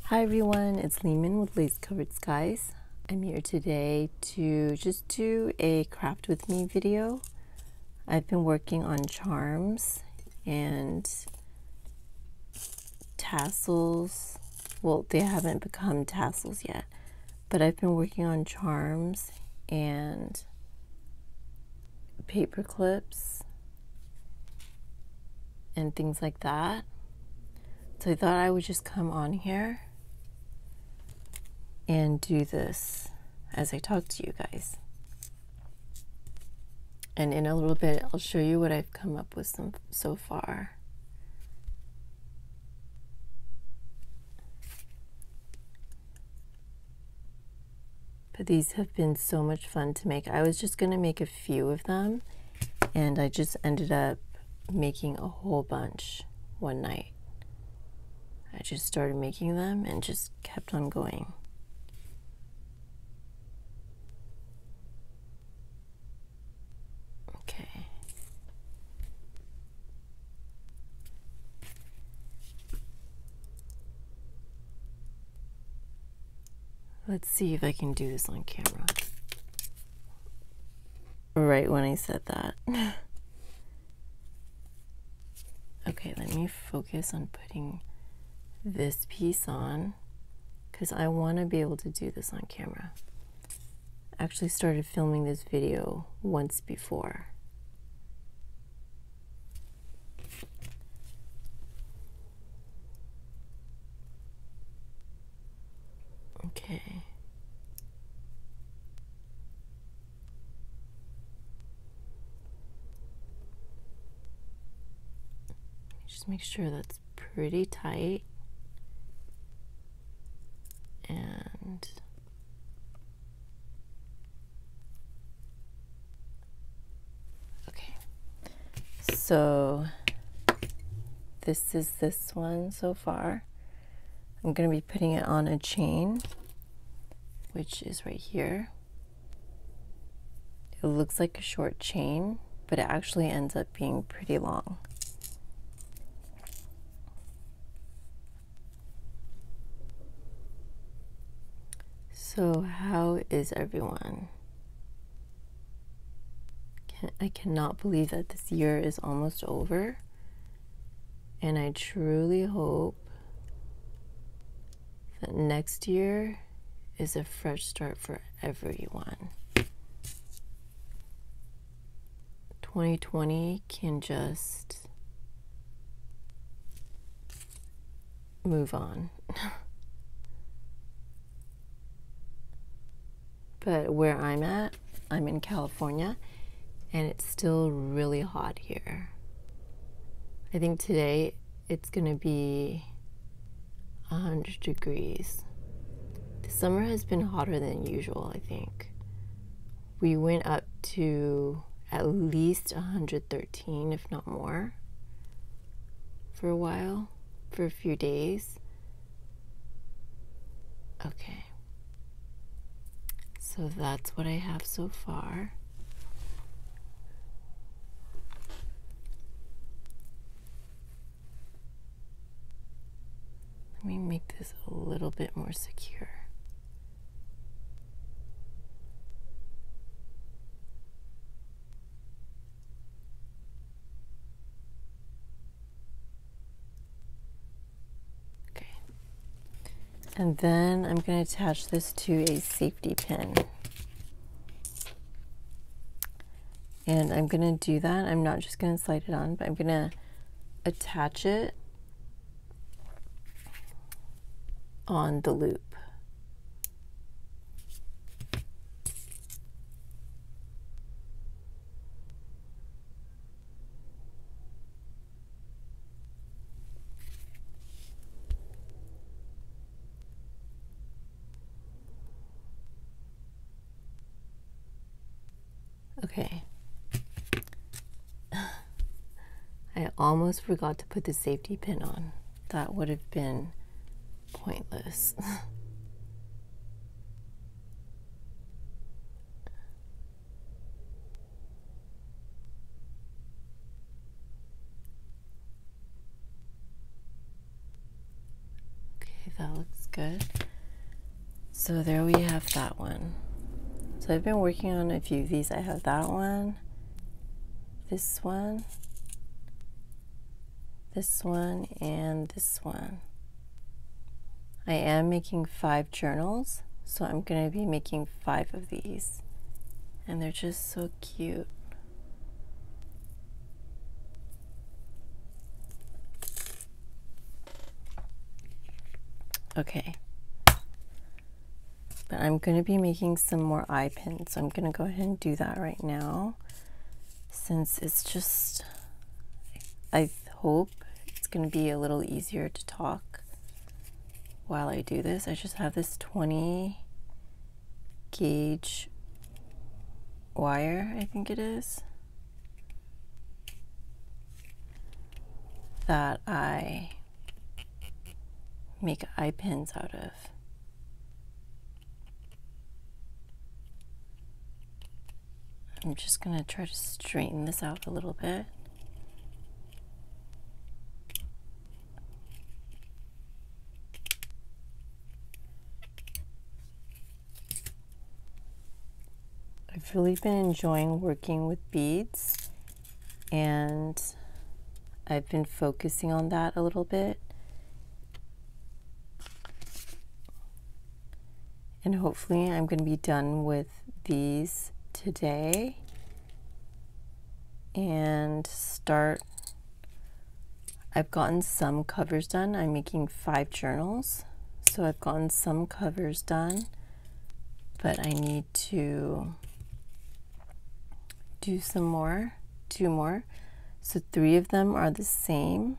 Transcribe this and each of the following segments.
Hi everyone, it's Lehman with Lace Covered Skies. I'm here today to just do a craft with me video. I've been working on charms and tassels. Well, they haven't become tassels yet, but I've been working on charms and paper clips and things like that. So I thought I would just come on here and do this as I talk to you guys. And in a little bit, I'll show you what I've come up with so far. But these have been so much fun to make. I was just going to make a few of them, and I just ended up making a whole bunch one night. I just started making them and just kept on going. Okay. Let's see if I can do this on camera. Right when I said that. Okay, let me focus on putting this piece on because I want to be able to do this on camera. I actually started filming this video once before. Okay. Just make sure that's pretty tight. And okay. So this is this one so far. I'm going to be putting it on a chain, which is right here. It looks like a short chain, but it actually ends up being pretty long. So how is everyone? I cannot believe that this year is almost over, and I truly hope that next year is a fresh start for everyone. 2020 can just move on. But where I'm at, I'm in California, and it's still really hot here. I think today it's gonna be 100 degrees. The summer has been hotter than usual, I think. We went up to at least 113, if not more, for a while, for a few days. Okay. So that's what I have so far. Let me make this a little bit more secure. Okay. And then I'm going to attach this to a safety pin. And I'm going to do that. I'm not just going to slide it on, but I'm going to attach it on the loop. Okay. I almost forgot to put the safety pin on. That would have been pointless. if that looks good. So there we have that one. So I've been working on a few of these. I have that one, this one, and this one. I am making 5 journals, so I'm going to be making 5 of these. And they're just so cute. Okay. But I'm going to be making some more eye pins, so I'm going to go ahead and do that right now. Since it's just, I hope it's going to be a little easier to talk while I do this. I just have this 20 gauge wire, I think it is, that I make eye pins out of. I'm just going to try to straighten this out a little bit. I've really been enjoying working with beads, and I've been focusing on that a little bit. And hopefully I'm going to be done with these today and start. I've gotten some covers done. I'm making 5 journals, so I've gotten some covers done, but I need to do some more, 2 more. So 3 of them are the same,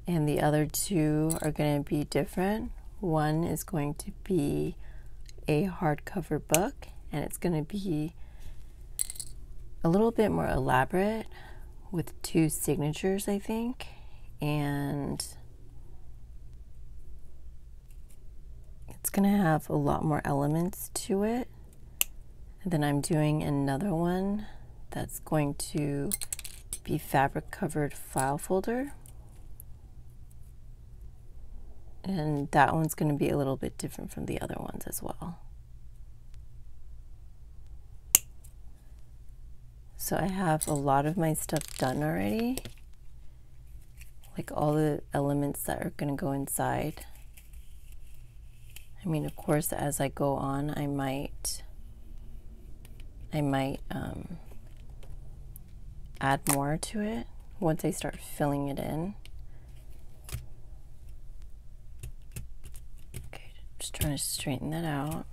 and the other 2 are going to be different. One is going to be a hardcover book, and it's going to be a little bit more elaborate with 2 signatures, I think, and it's going to have a lot more elements to it. And then I'm doing another one that's going to be fabric covered file folder, and that one's going to be a little bit different from the other ones as well. So I have a lot of my stuff done already, like all the elements that are going to go inside. I mean, of course, as I go on, I might add more to it once I start filling it in. Okay, just trying to straighten that out.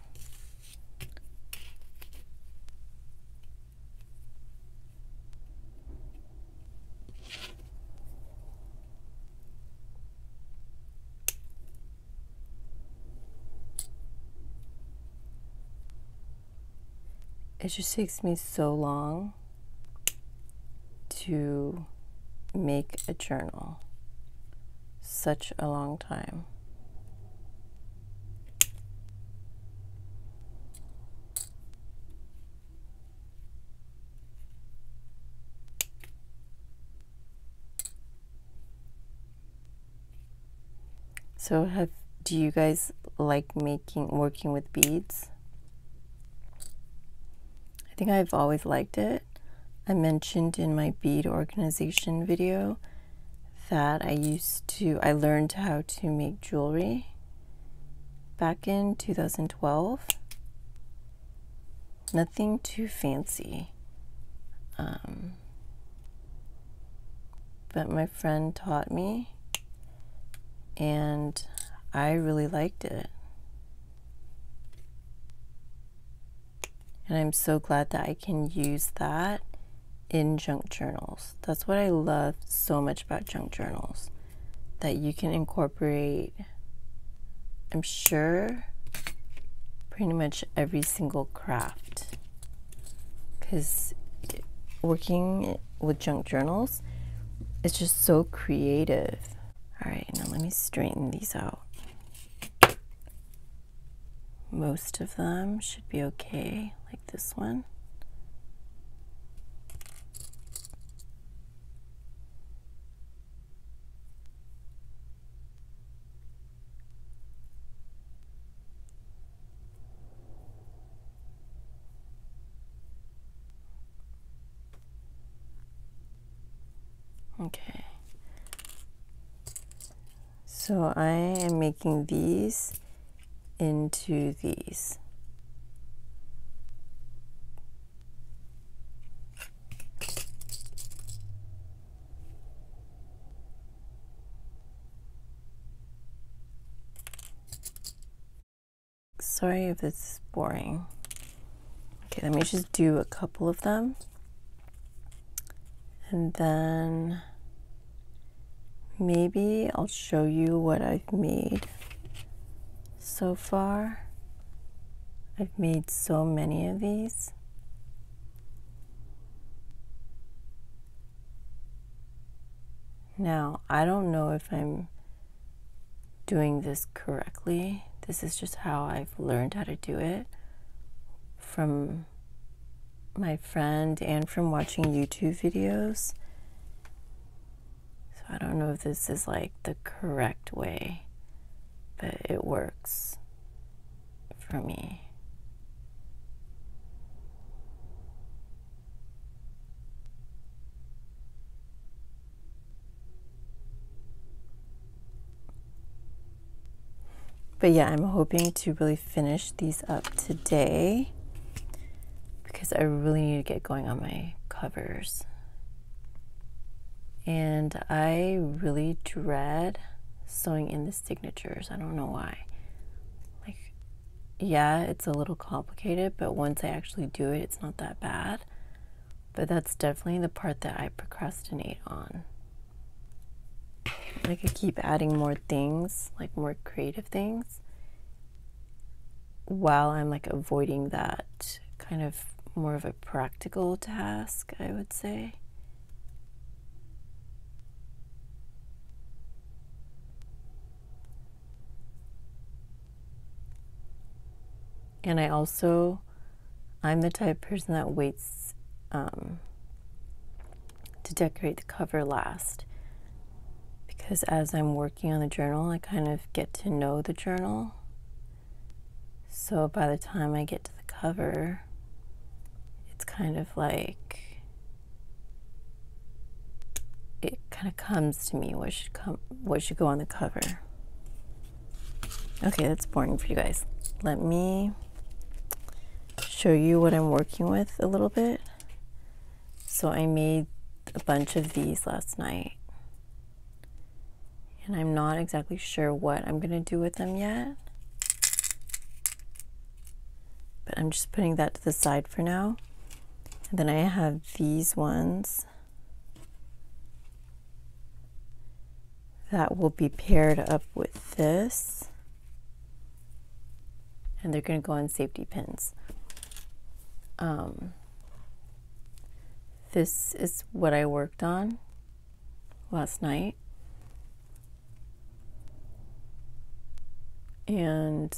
It just takes me so long to make a journal. Such a long time. So do you guys like working with beads? I think I've always liked it. I mentioned in my bead organization video that I learned how to make jewelry back in 2012. Nothing too fancy. But my friend taught me, and I really liked it. And I'm so glad that I can use that in junk journals. That's what I love so much about junk journals, that you can incorporate, I'm sure, pretty much every single craft. Because working with junk journals, it's just so creative. All right, now let me straighten these out. Most of them should be okay, like this one. Okay. So I am making these into these. Sorry if this is boring. Okay, let me just do a couple of them. And then maybe I'll show you what I've made so far. I've made so many of these. Now, I don't know if I'm doing this correctly. This is just how I've learned how to do it from my friend and from watching YouTube videos. So I don't know if this is like the correct way, but it works for me. But yeah, I'm hoping to really finish these up today because I really need to get going on my covers. And I really dread sewing in the signatures. I don't know why. Like, yeah, it's a little complicated, but once I actually do it, it's not that bad. But that's definitely the part that I procrastinate on. I could keep adding more things, like more creative things, while I'm like avoiding that kind of more of a practical task, I would say. And I'm the type of person that waits to decorate the cover last. Because as I'm working on the journal, I kind of get to know the journal. So by the time I get to the cover, it's kind of like, it kind of comes to me what should go on the cover. Okay, that's boring for you guys. Let me show you what I'm working with a little bit. So I made a bunch of these last night. And I'm not exactly sure what I'm going to do with them yet. But I'm just putting that to the side for now. And then I have these ones that will be paired up with this. And they're going to go on safety pins. This is what I worked on last night. And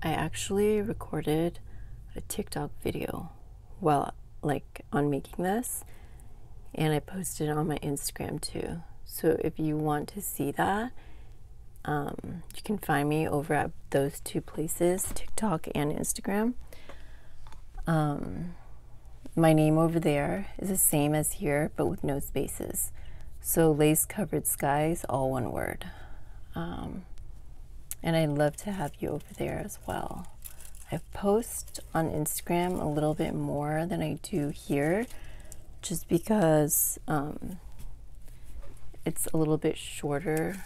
I actually recorded a TikTok video while on making this, and I posted it on my Instagram too. So if you want to see that, you can find me over at those two places, TikTok and Instagram. My name over there is the same as here, but with no spaces. So Lace Covered Skies, all one word. And I'd love to have you over there as well. I post on Instagram a little bit more than I do here, just because it's a little bit shorter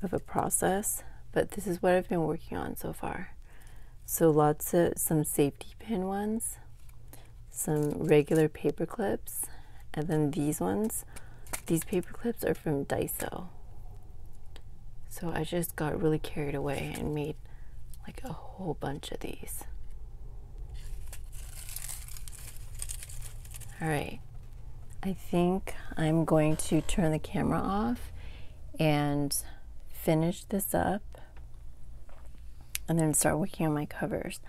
of a process, but this is what I've been working on so far. So some safety pin ones, some regular paper clips, and then these ones. These paper clips are from Daiso. So I just got really carried away and made like a whole bunch of these. All right, I think I'm going to turn the camera off and finish this up and then start working on my covers.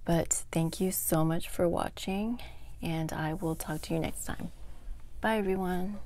But thank you so much for watching, and I will talk to you next time. Bye everyone.